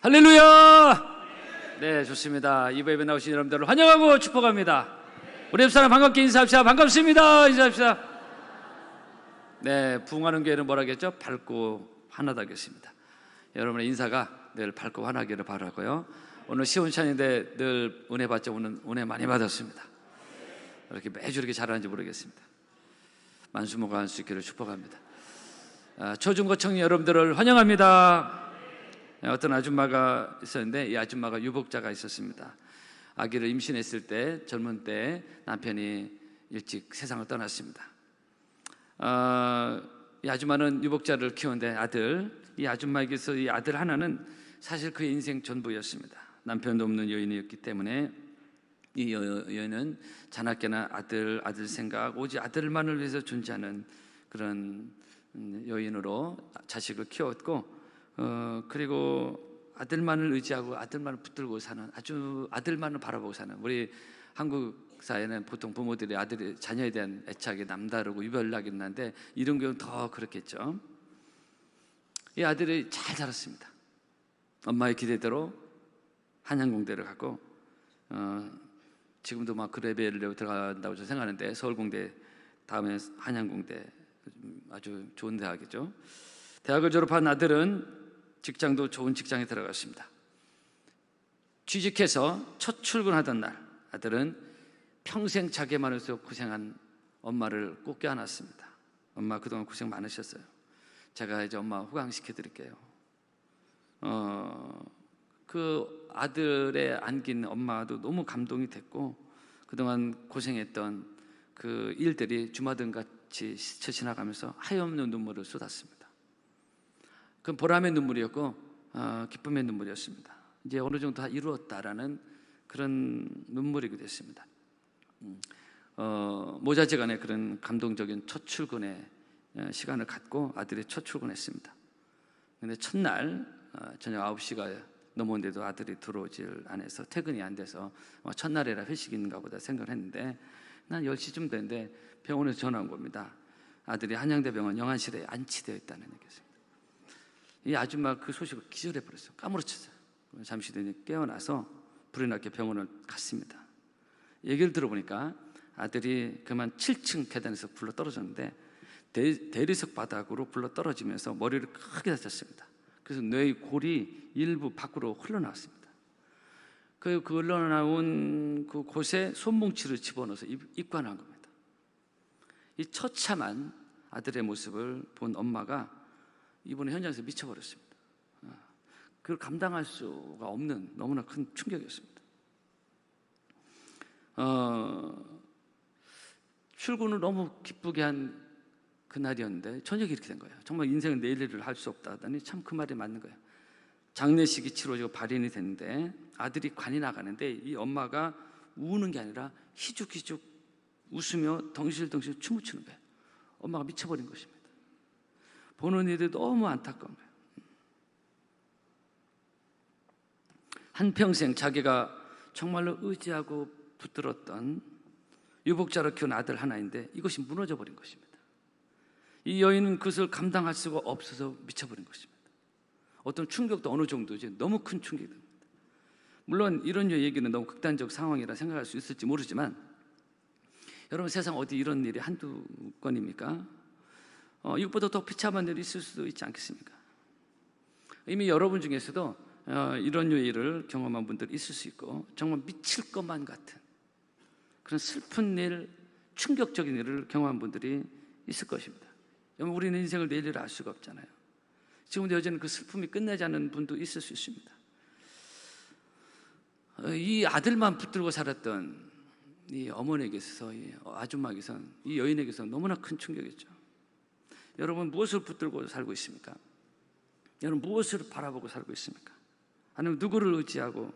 할렐루야! 네, 좋습니다. 이부 예배 나오신 여러분들을 환영하고 축복합니다. 우리 옆사람 반갑게 인사합시다. 반갑습니다. 인사합시다. 네, 부흥하는 교회는 뭐라겠죠? 밝고 환하다겠습니다. 여러분의 인사가 늘 밝고 환하기를 바라고요. 오늘 시온찬인데 늘 은혜 받죠. 오늘 은혜 많이 받았습니다. 이렇게 매주 이렇게 잘하는지 모르겠습니다. 만수무강할 수 있기를 축복합니다. 초중고 청년 여러분들을 환영합니다. 어떤 아줌마가 있었는데 이 아줌마가 유복자가 있었습니다. 아기를 임신했을 때 젊은 때 남편이 일찍 세상을 떠났습니다. 이 아줌마는 유복자를 키우는데 이 아줌마에게서 이 아들 하나는 사실 그의 인생 전부였습니다. 남편도 없는 여인이었기 때문에 이 여인은 자나깨나 아들 생각, 오직 아들만을 위해서 존재하는 그런 여인으로 자식을 키웠고, 그리고 아들만을 의지하고 아들만을 붙들고 사는, 아주 아들만을 바라보고 사는, 우리 한국 사회는 보통 부모들이 자녀에 대한 애착이 남다르고 유별나긴 한데 이런 경우는 더 그렇겠죠. 이 아들이 잘 자랐습니다. 엄마의 기대대로 한양공대를 가고, 지금도 막 그 레벨로 들어간다고 저는 생각하는데, 서울공대 다음에 한양공대, 아주 좋은 대학이죠. 대학을 졸업한 아들은 직장도 좋은 직장에 들어갔습니다. 취직해서 첫 출근하던 날, 아들은 평생 자기만 해서 고생한 엄마를 꼭 껴안았습니다. 엄마 그동안 고생 많으셨어요. 제가 이제 엄마 호강시켜 드릴게요. 그 아들의 안긴 엄마도 너무 감동이 됐고, 그동안 고생했던 그 일들이 주마등같이 스쳐 지나가면서 하염없는 눈물을 쏟았습니다. 그건 보람의 눈물이었고, 기쁨의 눈물이었습니다. 이제 어느 정도 다 이루었다라는 그런 눈물이 됐습니다. 모자지간에 그런 감동적인 첫 출근의 시간을 갖고 아들이 첫 출근했습니다. 근데 첫날 저녁 9시가 넘었는데도 아들이 들어오질 않아서, 퇴근이 안 돼서 첫날이라 회식인가 보다 생각을 했는데, 난 10시쯤 됐는데 병원에서 전화 온 겁니다. 아들이 한양대병원 영안실에 안치되어 있다는 얘기였습니다. 이 아줌마 그 소식을 기절해버렸어요. 까무러쳤어요. 잠시 뒤에 깨어나서 불이 났게 병원을 갔습니다. 얘기를 들어보니까 아들이 그만 7층 계단에서 굴러 떨어졌는데 대리석 바닥으로 굴러 떨어지면서 머리를 크게 다쳤습니다. 그래서 뇌의 골이 일부 밖으로 흘러나왔습니다. 그 흘러나온 그 곳에 손뭉치를 집어넣어서 입관한 겁니다. 이 처참한 아들의 모습을 본 엄마가 이번에 현장에서 미쳐버렸습니다. 그걸 감당할 수가 없는 너무나 큰 충격이었습니다. 출근을 너무 기쁘게 한 그날이었는데 저녁에 이렇게 된 거예요. 정말 인생은 내일 일을 할 수 없다 하더니 참 그 말이 맞는 거예요. 장례식이 치러지고 발인이 됐는데 아들이 관이 나가는데 이 엄마가 우는 게 아니라 희죽희죽 웃으며 덩실덩실 춤을 추는 거예요. 엄마가 미쳐버린 것입니다. 보는 이들이 너무 안타까운 거예요. 한평생 자기가 정말로 의지하고 붙들었던 유복자로 키운 아들 하나인데 이것이 무너져 버린 것입니다. 이 여인은 그것을 감당할 수가 없어서 미쳐버린 것입니다. 어떤 충격도 어느 정도지 너무 큰 충격입니다. 물론 이런 얘기는 너무 극단적 상황이라 생각할 수 있을지 모르지만, 여러분 세상 어디 이런 일이 한두 건입니까? 이것보다 더 비참한 일이 있을 수도 있지 않겠습니까? 이미 여러분 중에서도 이런 일을 경험한 분들이 있을 수 있고, 정말 미칠 것만 같은 그런 슬픈 일, 충격적인 일을 경험한 분들이 있을 것입니다. 여러분, 우리는 인생을 내일 알 수가 없잖아요. 지금도 여전히 그 슬픔이 끝나지 않은 분도 있을 수 있습니다. 이 아들만 붙들고 살았던 이 어머니에게서, 이 아줌마에게서, 이 여인에게서 너무나 큰 충격이었죠. 여러분 무엇을 붙들고 살고 있습니까? 여러분 무엇을 바라보고 살고 있습니까? 아니면 누구를 의지하고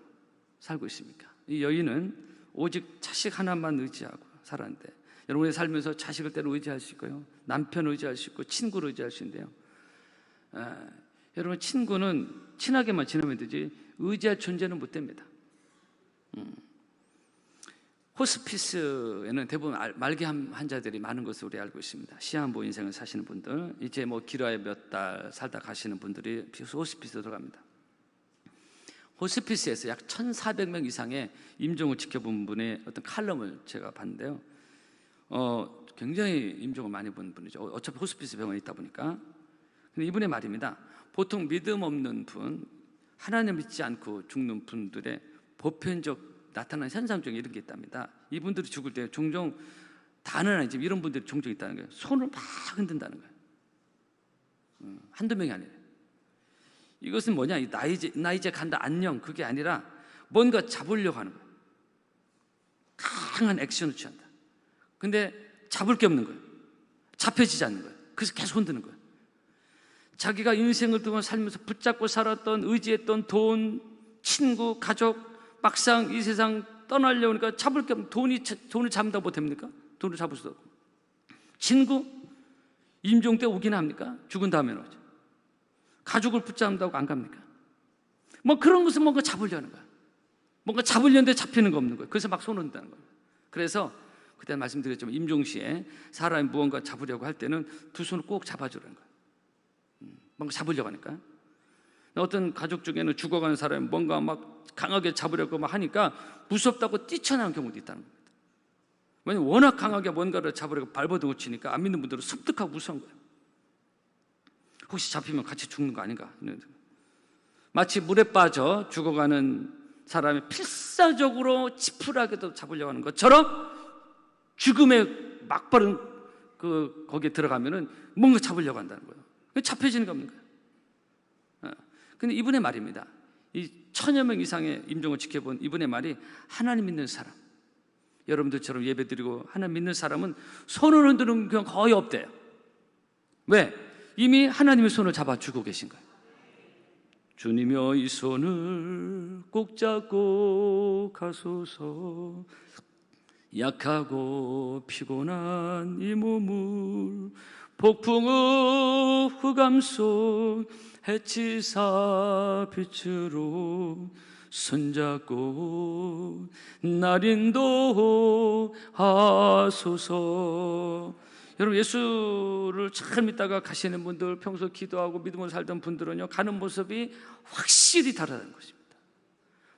살고 있습니까? 이 여인은 오직 자식 하나만 의지하고 살았는데, 여러분이 살면서 자식을 때로 의지할 수 있고요, 남편을 의지할 수 있고, 친구를 의지할 수 있는데요, 여러분 친구는 친하게만 지내면 되지 의지할 존재는 못 됩니다. 호스피스에는 대부분 말기 환자들이 많은 것을 우리 알고 있습니다. 시한부 인생을 사시는 분들, 이제 뭐 길어야 몇 달 살다 가시는 분들이 호스피스에 들어갑니다. 호스피스에서 약 1,400명 이상의 임종을 지켜본 분의 어떤 칼럼을 제가 봤는데요. 굉장히 임종을 많이 본 분이죠. 어차피 호스피스 병원에 있다 보니까. 근데 이분의 말입니다. 보통 믿음 없는 분, 하나님 믿지 않고 죽는 분들의 보편적 나타나는 현상 중에 이런 게 있답니다. 이분들이 죽을 때 종종, 다는 아니지만 이런 분들이 종종 있다는 거예요. 손을 막 흔든다는 거예요. 한두 명이 아니에요. 이것은 뭐냐, 나 이제 간다, 안녕, 그게 아니라 뭔가 잡으려고 하는 거예요. 강한 액션을 취한다. 근데 잡을 게 없는 거예요. 잡혀지지 않는 거예요. 그래서 계속 흔드는 거예요. 자기가 인생을 동안 살면서 붙잡고 살았던, 의지했던 돈, 친구, 가족, 막상 이 세상 떠나려고 하니까 잡을 게 없는, 돈을 잡는다고 못합니까? 돈을 잡을 수도 없고. 친구, 임종 때 오긴 합니까? 죽은 다음에는 오죠. 가족을 붙잡는다고 안 갑니까? 뭐 그런 것은 뭔가 잡으려는 거야. 뭔가 잡으려는데 잡히는 거 없는 거예요. 그래서 막 손을 흔다는 거예요. 그래서 그때 말씀드렸지만 임종 시에 사람이 무언가 잡으려고 할 때는 두 손을 꼭 잡아주라는 거예요. 뭔가 잡으려고 하니까. 어떤 가족 중에는 죽어가는 사람이 뭔가 막 강하게 잡으려고 막 하니까 무섭다고 뛰쳐나온 경우도 있다는 겁니다. 왜냐하면 워낙 강하게 뭔가를 잡으려고 발버둥을 치니까 안 믿는 분들은 습득하고 무서운 거예요. 혹시 잡히면 같이 죽는 거 아닌가? 마치 물에 빠져 죽어가는 사람이 필사적으로 지푸라기도 잡으려고 하는 것처럼 죽음의 막바른 거기에 들어가면은 뭔가 잡으려고 한다는 거예요. 잡혀지는 게 없는 거예요. 근데 이분의 말입니다. 이 1,000여 명 이상의 임종을 지켜본 이분의 말이, 하나님 믿는 사람, 여러분들처럼 예배드리고 하나님 믿는 사람은 손을 흔드는 경우 거의 없대요. 왜? 이미 하나님의 손을 잡아주고 계신 거예요. 주님여 이 손을 꼭 잡고 가소서. 약하고 피곤한 이 몸을 폭풍의 흑암 속 해치사 빛으로 손잡고 날 인도하소서. 여러분, 예수를 잘 믿다가 가시는 분들, 평소 기도하고 믿음으로 살던 분들은요, 가는 모습이 확실히 다르다는 것입니다.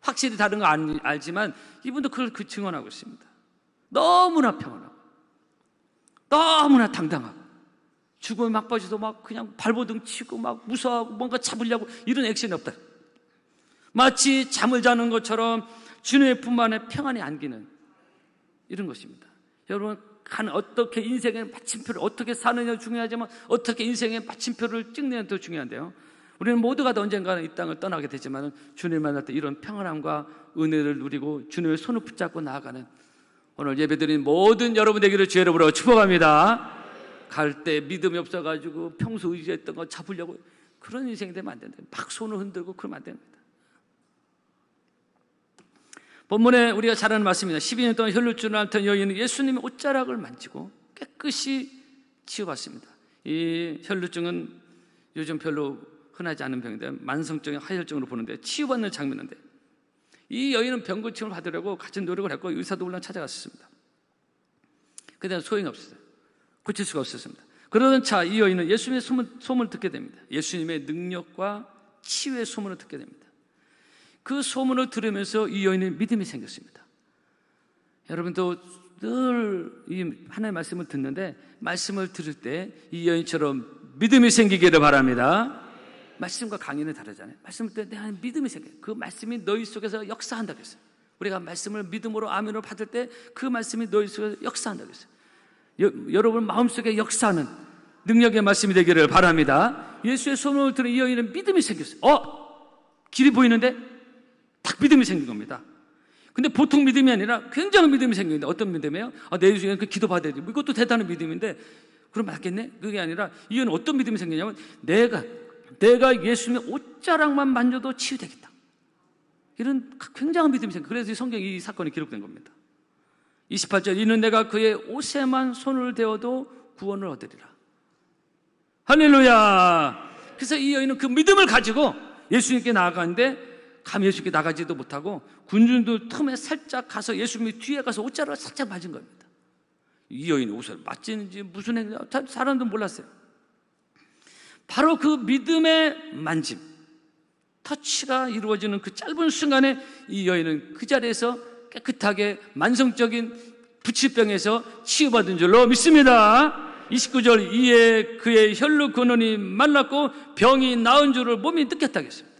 확실히 다른 거 알지만 이분도 그걸 증언하고 있습니다. 너무나 평안하고 너무나 당당하고 죽음에 막바지도 막 그냥 발버둥 치고 막 무서워하고 뭔가 잡으려고 이런 액션이 없다. 마치 잠을 자는 것처럼 주님의 품 안에 평안히 안기는 이런 것입니다. 여러분, 어떻게 인생의 마침표를 어떻게 사느냐 중요하지만 어떻게 인생의 마침표를 찍느냐도 더 중요한데요. 우리는 모두가 다 언젠가는 이 땅을 떠나게 되지만 주님을 만날 때 이런 평안함과 은혜를 누리고 주님의 손을 붙잡고 나아가는, 오늘 예배드린 모든 여러분 되기를 주의 이름으로 축복합니다. 갈 때 믿음이 없어가지고 평소 의지했던 거 잡으려고 그런 인생이 되면 안 된다. 막 손을 흔들고 그러면 안 됩니다. 본문에 우리가 잘 아는 말씀입니다. 12년 동안 혈루증을 앓던 여인은 예수님의 옷자락을 만지고 깨끗이 치유받습니다. 이 혈루증은 요즘 별로 흔하지 않은 병인데 만성적인 하혈증으로 보는데 치유받는 장면인데, 이 여인은 병 고침을 받으려고 같은 노력을 했고 의사도 물론 찾아갔습니다. 그때는 소용이 없었어요. 고칠 수가 없었습니다. 그러던 차 이 여인은 예수님의 소문을 듣게 됩니다. 예수님의 능력과 치유의 소문을 듣게 됩니다. 그 소문을 들으면서 이 여인의 믿음이 생겼습니다. 여러분도 늘 이 하나님의 말씀을 듣는데 말씀을 들을 때 이 여인처럼 믿음이 생기기를 바랍니다. 말씀과 강의는 다르잖아요. 말씀을 들을 때 하나님 믿음이 생겨요. 그 말씀이 너희 속에서 역사한다고 했어요. 우리가 말씀을 믿음으로 아멘으로 받을 때 그 말씀이 너희 속에서 역사한다고 했어요. 여러분 마음속에 역사하는 능력의 말씀이 되기를 바랍니다. 예수의 소문을 들은 이 여인은 믿음이 생겼어요. 길이 보이는데 딱 믿음이 생긴 겁니다. 근데 보통 믿음이 아니라 굉장히 믿음이 생깁니다. 어떤 믿음이에요? 내일 중에 그 기도 받아야 돼. 이것도 대단한 믿음인데 그럼 맞겠네? 그게 아니라 이 여인은 어떤 믿음이 생기냐면 내가 예수님의 옷자락만 만져도 치유되겠다. 이런 굉장한 믿음이 생겨요. 그래서 이 성경에 이 사건이 기록된 겁니다. 28절, 이는 내가 그의 옷에만 손을 대어도 구원을 얻으리라. 할렐루야. 그래서 이 여인은 그 믿음을 가지고 예수님께 나아가는데 감히 예수님께 나가지도 못하고 군중들 틈에 살짝 가서 예수님이 뒤에 가서 옷자락을 살짝 맞은 겁니다. 이 여인이 옷을 맞지는지 무슨 행위, 사람들은 몰랐어요. 바로 그 믿음의 만짐, 터치가 이루어지는 그 짧은 순간에 이 여인은 그 자리에서 깨끗하게 만성적인 부치병에서 치유받은 줄로 믿습니다. 29절, 이에 그의 혈루 근원이 말랐고 병이 나은 줄을 몸이 느꼈다고 했습니다.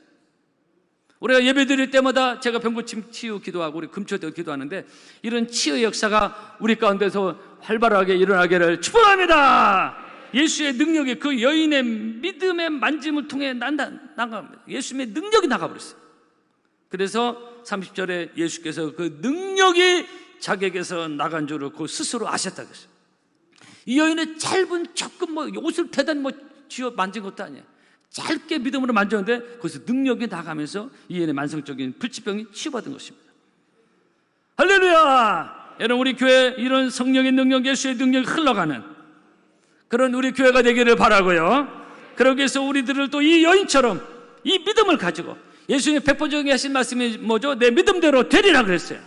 우리가 예배 드릴 때마다 제가 병고침 치유 기도하고 우리 금초대 기도하는데 이런 치유의 역사가 우리 가운데서 활발하게 일어나기를 축복합니다. 예수의 능력이 그 여인의 믿음의 만짐을 통해 나갑니다. 예수님의 능력이 나가버렸어요. 그래서 30절에 예수께서 그 능력이 자기에게서 나간 줄을 그 스스로 아셨다고 했어요. 이 여인의 짧은 조금 옷을 대단히 쥐어 만진 것도 아니에요. 짧게 믿음으로 만졌는데 거기서 능력이 나가면서 이 여인의 만성적인 불치병이 치유받은 것입니다. 할렐루야! 여러분, 우리 교회에 이런 성령의 능력, 예수의 능력이 흘러가는 그런 우리 교회가 되기를 바라고요. 그러기 위해서 우리들을 또 이 여인처럼 이 믿음을 가지고 예수님의 백보적에 하신 말씀이 뭐죠? 내 믿음대로 되리라 그랬어요.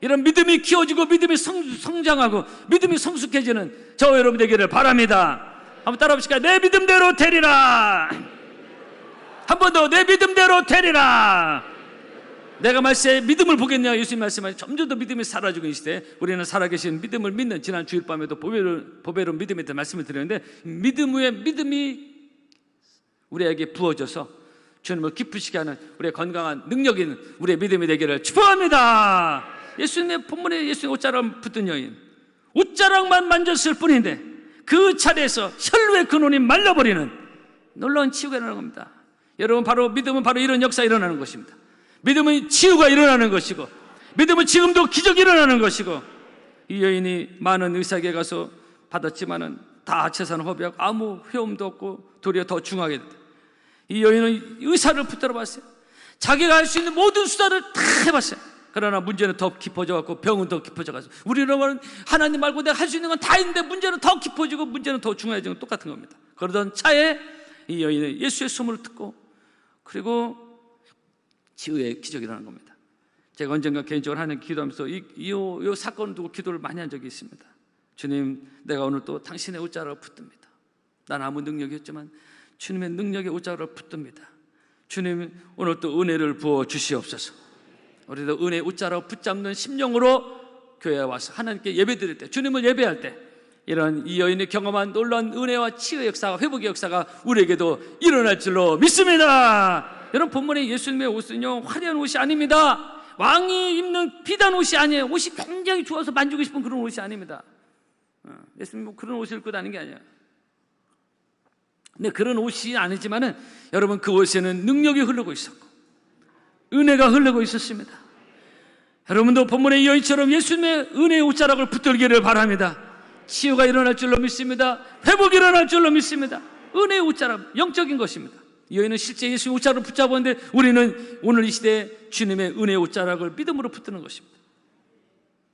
이런 믿음이 키워지고 믿음이 성장하고 믿음이 성숙해지는 저와 여러분 되기를 바랍니다. 한번 따라 봅시다. 내 믿음대로 되리라. 한 번 더, 내 믿음대로 되리라. 내가 말세에 믿음을 보겠냐? 예수님 말씀하시면 점점 더 믿음이 사라지고 있을 때 우리는 살아계신 믿음을 믿는, 지난 주일 밤에도 보배로 믿음에 대해 말씀을 드렸는데, 믿음 위에 믿음이 우리에게 부어져서 주님을 기쁘시게 하는 우리의 건강한 능력 있는 우리의 믿음이 되기를 축복합니다. 예수님의 본문에 예수님 옷자락 붙든 여인, 옷자락만 만졌을 뿐인데 그 차례에서 혈루의 근원이 말라버리는 놀라운 치유가 일어나는 겁니다. 여러분, 바로 믿음은 바로 이런 역사가 일어나는 것입니다. 믿음은 치유가 일어나는 것이고, 믿음은 지금도 기적이 일어나는 것이고, 이 여인이 많은 의사에게 가서 받았지만은 다 재산을 허비하고 아무 효험도 없고 도리어 더 중하게 됐다. 이 여인은 의사를 붙들어 봤어요. 자기가 할 수 있는 모든 수단을 다 해봤어요. 그러나 문제는 더 깊어져갖고 병은 더 깊어져가서, 우리는 하나님 말고 내가 할 수 있는 건 다 있는데 문제는 더 깊어지고 문제는 더 중요해지는 건 똑같은 겁니다. 그러던 차에 이 여인은 예수의 소문을 듣고, 그리고 치유의 기적이 일어나는 겁니다. 제가 언젠가 개인적으로 하는 기도하면서 이 사건을 두고 기도를 많이 한 적이 있습니다. 주님, 내가 오늘 또 당신의 옷자락을 붙듭니다. 난 아무 능력이 없지만 주님의 능력의 옷자락을 붙듭니다. 주님, 오늘 또 은혜를 부어 주시옵소서. 우리도 은혜의 옷자락을 붙잡는 심령으로 교회에 와서 하나님께 예배 드릴 때, 주님을 예배할 때 이런 이 여인이 경험한 놀라운 은혜와 치유의 역사가, 회복의 역사가 우리에게도 일어날 줄로 믿습니다. 여러분, 본문에 예수님의 옷은요, 화려한 옷이 아닙니다. 왕이 입는 비단 옷이 아니에요. 옷이 굉장히 좋아서 만지고 싶은 그런 옷이 아닙니다. 예수님 그런 옷을 입고 다니는 게 아니에요. 근데 그런 옷이 아니지만은 여러분, 그 옷에는 능력이 흐르고 있었고 은혜가 흐르고 있었습니다. 여러분도 본문의 이 여인처럼 예수님의 은혜의 옷자락을 붙들기를 바랍니다. 치유가 일어날 줄로 믿습니다. 회복이 일어날 줄로 믿습니다. 은혜의 옷자락, 영적인 것입니다. 이 여인은 실제 예수님의 옷자락을 붙잡았는데 우리는 오늘 이 시대에 주님의 은혜의 옷자락을 믿음으로 붙드는 것입니다.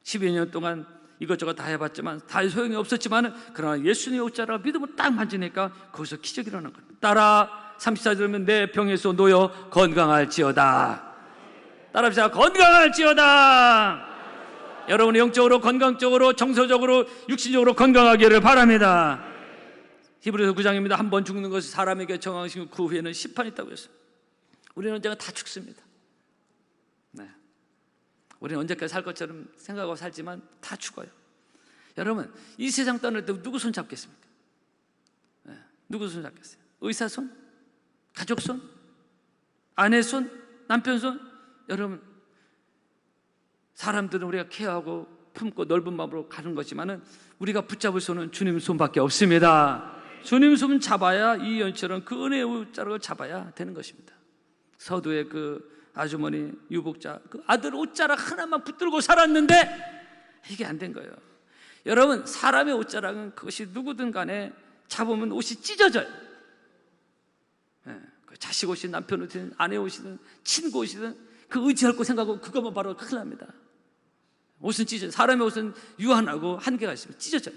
12년 동안 이것저것 다 해봤지만 다 소용이 없었지만, 그러나 예수님의 옷자락을 믿음으로 딱 만지니까 거기서 기적이 일어나는 거예요. 따라 34절이면 내 병에서 놓여 건강할지어다. 따라합시다. 건강할지어다. 여러분, 영적으로, 건강적으로, 정서적으로, 육신적으로 건강하기를 바랍니다. 히브리서 9장입니다. 한 번 죽는 것이 사람에게 정하시고 그 후에는 심판이 있다고 했어요. 우리는 언젠가 다 죽습니다. 네. 우리는 언제까지 살 것처럼 생각하고 살지만 다 죽어요. 여러분, 이 세상 떠날 때 누구 손 잡겠습니까? 네. 누구 손 잡겠어요? 의사 손? 가족 손? 아내 손? 남편 손? 여러분, 사람들은 우리가 케어하고 품고 넓은 마음으로 가는 거지만은 우리가 붙잡을 손은 주님 손밖에 없습니다. 주님 손 잡아야 이 여인처럼 그 은혜의 옷자락을 잡아야 되는 것입니다. 서두에 그 아주머니 유복자, 그 아들 옷자락 하나만 붙들고 살았는데 이게 안 된 거예요. 여러분, 사람의 옷자락은 그것이 누구든 간에 잡으면 옷이 찢어져요. 네, 그 자식 옷이든 남편 옷이든 아내 옷이든 친구 옷이든 그 의지할 거 생각하고 그것만 바로 큰일 납니다. 옷은 찢어져요. 사람의 옷은 유한하고 한계가 있습니다. 찢어져요.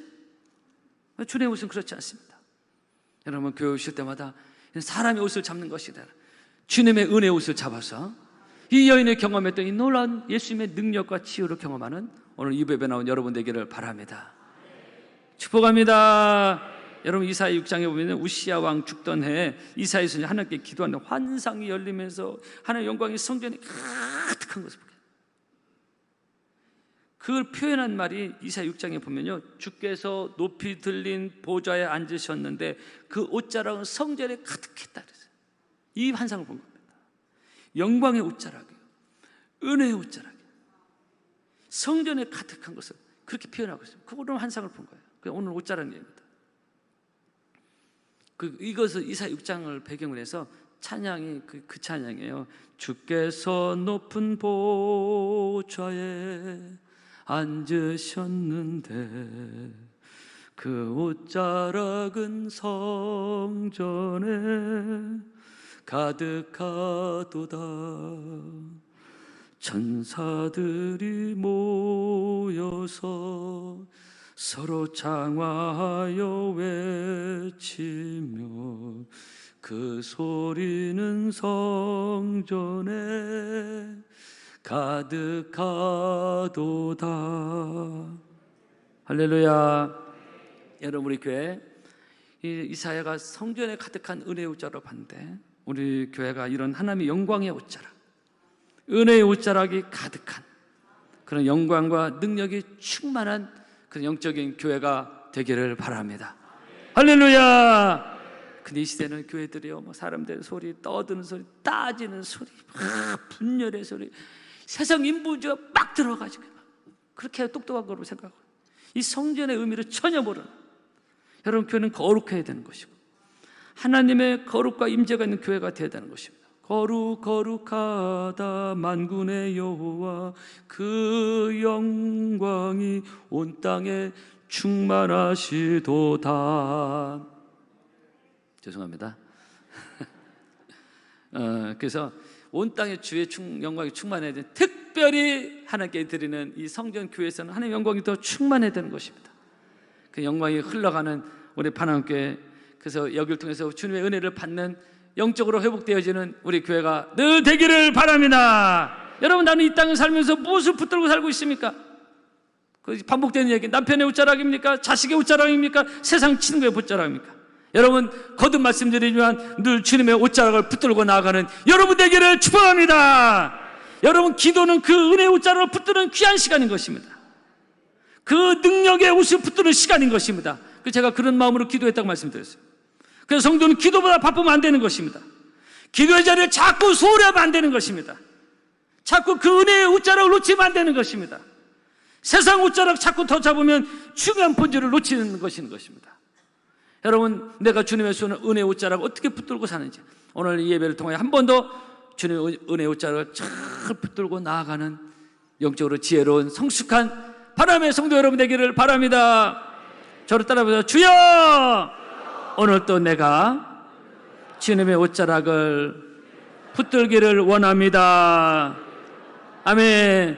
주님의 옷은 그렇지 않습니다. 여러분, 교회 오실 때마다 사람의 옷을 잡는 것이 아니라 주님의 은혜의 옷을 잡아서 이 여인의 경험했던 이 놀라운 예수님의 능력과 치유를 경험하는 오늘 이 예배에 나온 여러분 되기를 바랍니다. 축복합니다. 여러분 이사야 6장에 보면 우시야 왕 죽던 해에 이사야 선지자 하나님께 기도하는 환상이 열리면서 하나님의 영광이 성전에 가득한 것을 보게. 그걸 표현한 말이 이사야 6장에 보면요, 주께서 높이 들린 보좌에 앉으셨는데 그 옷자락은 성전에 가득했다 그랬어요. 이 환상을 본 겁니다. 영광의 옷자락이에요. 은혜의 옷자락이에요. 성전에 가득한 것을 그렇게 표현하고 있어요. 그거로 환상을 본 거예요. 오늘 옷자락 얘기입니다. 이것을 이사야 6장을 배경으로 해서 찬양이 그 찬양이에요. 주께서 높은 보좌에 앉으셨는데 그 옷자락은 성전에 가득하도다. 천사들이 모여서 서로 장화하여 외치며 그 소리는 성전에 가득하도다. 할렐루야. 여러분 우리 교회 이사야가 성전에 가득한 은혜의 옷자락을 봤는데 우리 교회가 이런 하나님의 영광의 옷자락, 은혜의 옷자락이 가득한 그런 영광과 능력이 충만한 그런 영적인 교회가 되기를 바랍니다. 할렐루야. 근데 이 시대는 교회들이요, 뭐 사람들 소리, 떠드는 소리, 따지는 소리, 분열의 소리, 세상 인부주의가 막 들어가지고 그렇게 똑똑한 거로 생각하고 이 성전의 의미를 전혀 모르는, 여러분 교회는 거룩해야 되는 것이고 하나님의 거룩과 임재가 있는 교회가 되어야 되는 것입니다. 거룩하다 만군의 여호와, 그 영광이 온 땅에 충만하시도다. 죄송합니다. 그래서 온 땅에 주의 영광이 충만해야 되는, 특별히 하나님께 드리는 이 성전 교회에서는 하나님의 영광이 더 충만해야 되는 것입니다. 그 영광이 흘러가는 우리 파나운교회, 그래서 여기를 통해서 주님의 은혜를 받는 영적으로 회복되어지는 우리 교회가 늘 되기를 바랍니다. 여러분, 나는 이 땅을 살면서 무엇을 붙들고 살고 있습니까? 그 반복되는 얘기, 남편의 옷자락입니까? 자식의 옷자락입니까? 세상 친구의 옷자락입니까? 여러분, 거듭 말씀드리지만 늘 주님의 옷자락을 붙들고 나아가는 여러분 되기를 축복합니다. 여러분, 기도는 그 은혜의 옷자락을 붙드는 귀한 시간인 것입니다. 그 능력의 옷을 붙드는 시간인 것입니다. 제가 그런 마음으로 기도했다고 말씀드렸어요. 그래서 성도는 기도보다 바쁘면 안 되는 것입니다. 기도의 자리에 자꾸 소홀히 하면 안 되는 것입니다. 자꾸 그 은혜의 옷자락을 놓치면 안 되는 것입니다. 세상 옷자락 자꾸 더 잡으면 중요한 본질을 놓치는 것인 것입니다. 여러분, 내가 주님의 손을 은혜의 옷자락을 어떻게 붙들고 사는지, 오늘 이 예배를 통해 한 번 더 주님의 은혜의 옷자락을 잘 붙들고 나아가는 영적으로 지혜로운 성숙한 바람의 성도 여러분 되기를 바랍니다. 저를 따라보세요. 주여! 오늘 또 내가 주님의 옷자락을 붙들기를 원합니다. 아멘.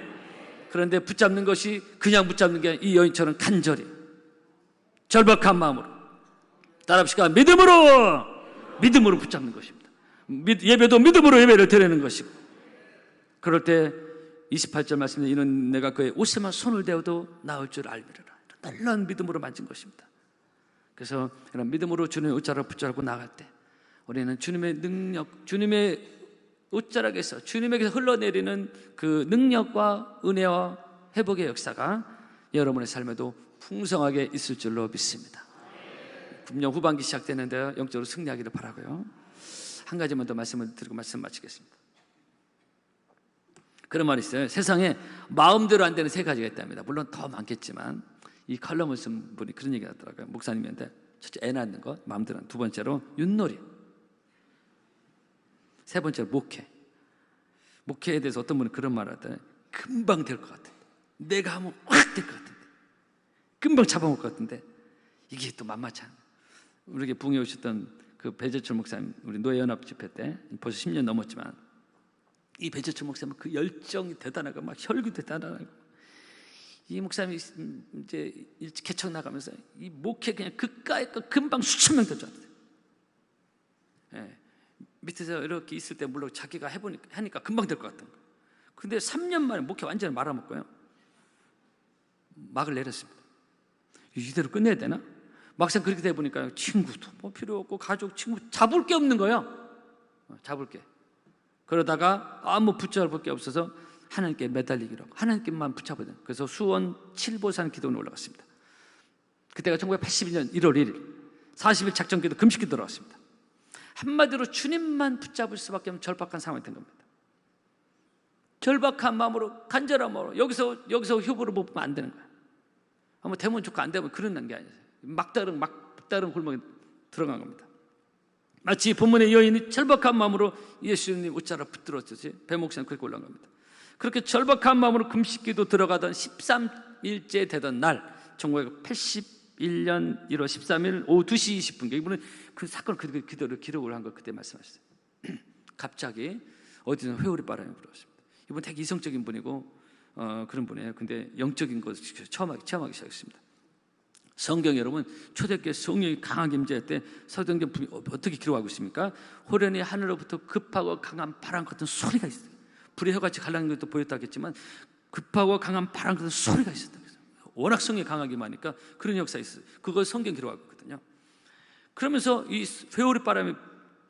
그런데 붙잡는 것이 그냥 붙잡는 게 이 여인처럼 간절히 절박한 마음으로, 따라합시다. 믿음으로 붙잡는 것입니다. 예배도 믿음으로 예배를 드리는 것이고, 그럴 때 28절 말씀에 이는 내가 그의 옷에만 손을 대어도 나을 줄 알미르라. 놀라운 믿음으로 만진 것입니다. 그래서 이런 믿음으로 주님의 옷자락을 붙잡고 나갈 때 우리는 주님의 능력, 주님의 옷자락에서 주님에게서 흘러내리는 그 능력과 은혜와 회복의 역사가 여러분의 삶에도 풍성하게 있을 줄로 믿습니다. 금년 후반기 시작되는데 영적으로 승리하기를 바라고요. 한 가지만 더 말씀을 드리고 말씀 마치겠습니다. 그런 말이 있어요. 세상에 마음대로 안 되는 세 가지가 있답니다. 물론 더 많겠지만 이 칼럼을 쓴 분이 그런 얘기 하더라고요. 목사님인데, 첫째 애 낳는 것, 마음대로. 두 번째로 윷놀이. 세 번째로 목회에 대해서 어떤 분은 그런 말을 하더니 금방 될 것 같은데, 내가 하면 확 될 것 같은데, 금방 잡아먹을 것 같은데 이게 또 만만치 않아요. 우리에게 부흥해 오셨던 그 배재철 목사님, 우리 노예연합 집회 때 벌써 10년 넘었지만 이 배재철 목사님은 그 열정이 대단하고 막 혈기도 대단하고, 이 목사님이 이제 일찍 개척 나가면서 이 목회 그냥 그까이 금방 수천 명 될 줄 알았어요. 예. 밑에서 이렇게 있을 때 물론 자기가 하니까 금방 될 것 같던 거예요. 근데 3년 만에 목회 완전히 말아먹고요, 막을 내렸습니다. 이대로 끝내야 되나? 막상 그렇게 돼 보니까 친구도 뭐 필요 없고 가족, 친구 잡을 게 없는 거예요. 잡을 게. 그러다가 아무 붙잡을 게 없어서 하나님께 매달리기로 하고 하나님께만 붙잡아야 돼요. 그래서 수원 칠보산 기도원에 올라갔습니다. 그때가 1981년 1월 1일 40일 작전기도 금식기 들어갔습니다. 한마디로 주님만 붙잡을 수밖에 없는 절박한 상황이 된 겁니다. 절박한 마음으로, 간절한 마음으로 여기서 휴보를 못 보면 안 되는 거예요. 한번 되면 좋고 안 되면 그런 게 아니에요. 막다른 골목에 들어간 겁니다. 마치 본문의 여인이 절박한 마음으로 예수님 옷자락 붙들었듯이 배목사님 그렇게 올라간 겁니다. 그렇게 절박한 마음으로 금식기도 들어가던 13일째 되던 날 1981년 1월 13일 오후 2시 20분 이분은 그 사건을 그대로 기록을 한 거 그때 말씀하셨어요. 갑자기 어디서 회오리 바람이 불었습니다. 이분 되게 이성적인 분이고 그런 분이에요. 근데 영적인 것을 체험하기 시작했습니다. 성경 여러분 초대교회 성령이 강하게 임재할 때 서정전 어떻게 기록하고 있습니까? 호련히 하늘로부터 급하고 강한 바람 같은 소리가 있어요. 불의 혀같이 갈라진 것도 보였다겠지만 급하고 강한 바람 같은 소리가 있었다. 워낙 성령이 강하게 많으니까 그런 역사가 있어요. 그걸 성경 기록하고 있거든요. 그러면서 이 회오리 바람이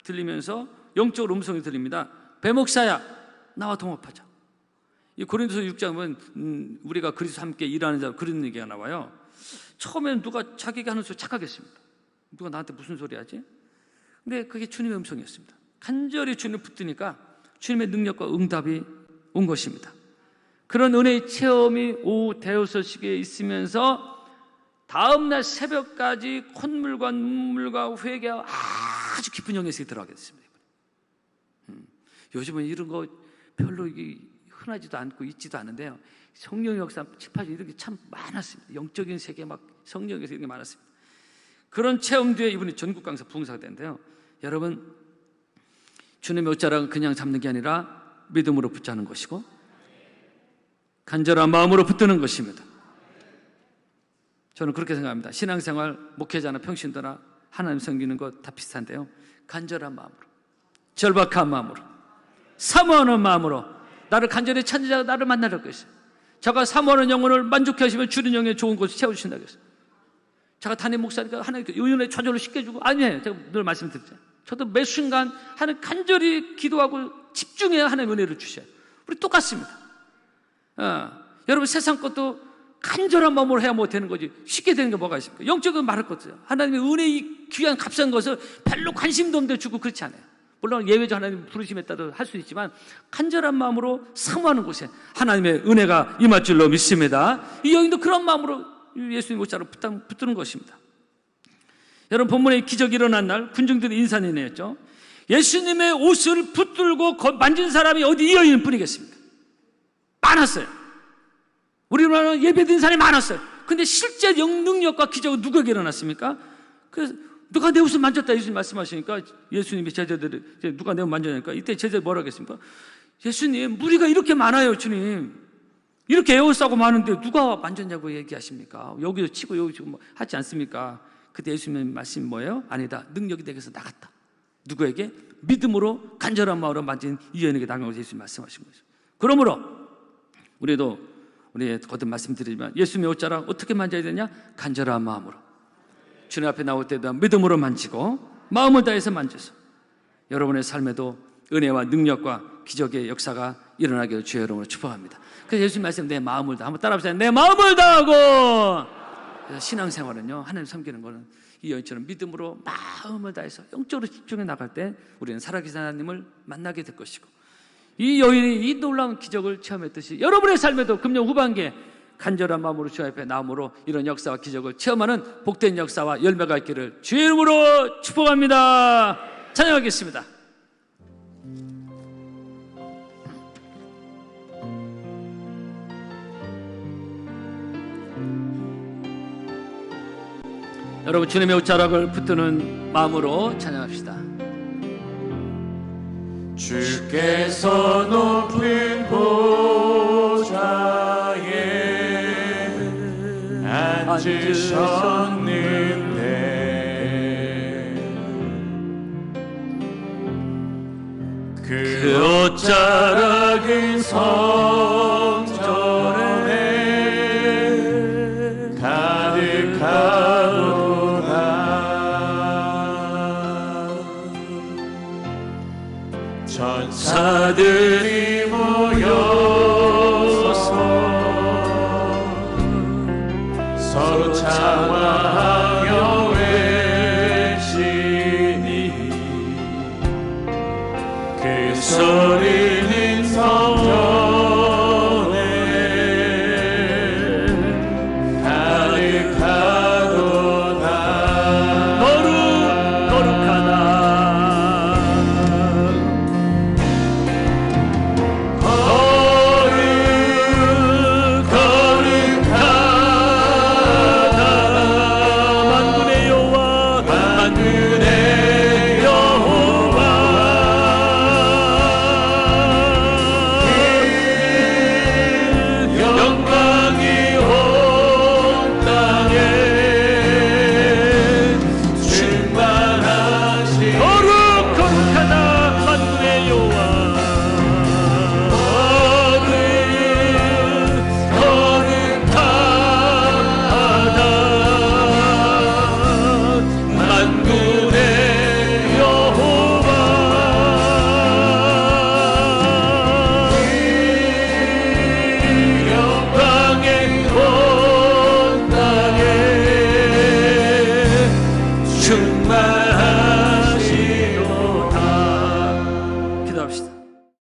들리면서 영적으로 음성이 들립니다. 배목사야 나와 동업하자. 이 고린도서 6장 보면 우리가 그리스도와 함께 일하는 자 그런 얘기가 나와요. 처음에는 누가 자기가 하는 소리 착각했습니다. 누가 나한테 무슨 소리 하지? 근데 그게 주님의 음성이었습니다. 간절히 주님을 붙드니까 주님의 능력과 응답이 온 것입니다. 그런 은혜의 체험이 오후 대여섯 시기에 있으면서 다음날 새벽까지 콧물과 눈물과 회개와 아주 깊은 영역에 들어가게 됐습니다. 요즘은 이런 거 별로 흔하지도 않고 있지도 않은데요. 성령의 역사 7, 8년 이런 게 참 많았습니다. 영적인 세계 막 성령에서 이런 게 많았습니다. 그런 체험 뒤에 이분이 전국 강사 부흥사가 됐는데요. 여러분 주님의 옷자락은 그냥 잡는 게 아니라 믿음으로 붙잡는 것이고 간절한 마음으로 붙드는 것입니다. 저는 그렇게 생각합니다. 신앙생활, 목회자나 평신도나 하나님 섬기는 것 다 비슷한데요. 간절한 마음으로, 절박한 마음으로, 사모하는 마음으로 나를 간절히 찾는 자가 나를 만나려고 했어요. 제가 사모하는 영혼을 만족해 하시면 주는 영에 좋은 곳을 채워주신다고 했어요. 제가 담임 목사니까 하나님께 은혜의 좌절을 쉽게 주고 아니에요. 제가 늘 말씀드리죠. 저도 매 순간 하나님 간절히 기도하고 집중해야 하나님 은혜를 주셔요. 우리 똑같습니다. 여러분 세상 것도 간절한 마음으로 해야 뭐 되는 거지 쉽게 되는 게 뭐가 있습니까? 영적인 말할 것도요. 하나님의 은혜의 귀한 값싼 것을 별로 관심도 없는데 주고 그렇지 않아요. 물론 예외적 하나님 부르심에 따라 할 수 있지만 간절한 마음으로 사모하는 곳에 하나님의 은혜가 임할 줄로 믿습니다. 이 여인도 그런 마음으로 예수님 옷자락을 붙드는 것입니다. 여러분 본문에 기적이 일어난 날 군중들이 인산이 내었죠. 예수님의 옷을 붙들고 만진 사람이 어디 이 여인 뿐이겠습니까? 많았어요. 우리나라는 예배드린 사람이 많았어요. 근데 실제 능력과 기적은 누구에게 일어났습니까? 그래서 누가 내 옷을 만졌다 예수님 말씀하시니까 예수님이 제자들이 누가 내 옷 만졌냐니까 이때 제자들이 뭐라 하겠습니까? 예수님 무리가 이렇게 많아요 주님. 이렇게 에워싸고 많은데 누가 만졌냐고 얘기하십니까? 여기도 치고 여기 치고 뭐 하지 않습니까? 그때 예수님 말씀이 뭐예요? 아니다. 능력이 내게서 나갔다. 누구에게? 믿음으로 간절한 마음으로 만진 이 여인에게 나간 것을 예수님 말씀하신 거죠. 그러므로 우리도 우리 거듭 말씀드리지만 예수님의 옷자락 어떻게 만져야 되냐? 간절한 마음으로 주님 앞에 나올 때도 믿음으로 만지고 마음을 다해서 만져서 여러분의 삶에도 은혜와 능력과 기적의 역사가 일어나기를 주의 이름으로 축복합니다. 그래서 예수님 말씀 내 마음을 다 한번 따라합시다. 내 마음을 다하고. 그래서 신앙생활은요 하나님 섬기는 거는 이 여인처럼 믿음으로 마음을 다해서 영적으로 집중해 나갈 때 우리는 살아계신 하나님을 만나게 될 것이고 이 여인이 이 놀라운 기적을 체험했듯이 여러분의 삶에도 금년 후반기에 간절한 마음으로 주 앞에 나옴으로 이런 역사와 기적을 체험하는 복된 역사와 열매가 있기를 주의 이름으로 축복합니다. 찬양하겠습니다. 여러분 주님의 옷자락을 붙드는 마음으로 찬양합시다. 주께서 높은 보좌에 앉으셨는데 그 옷자락은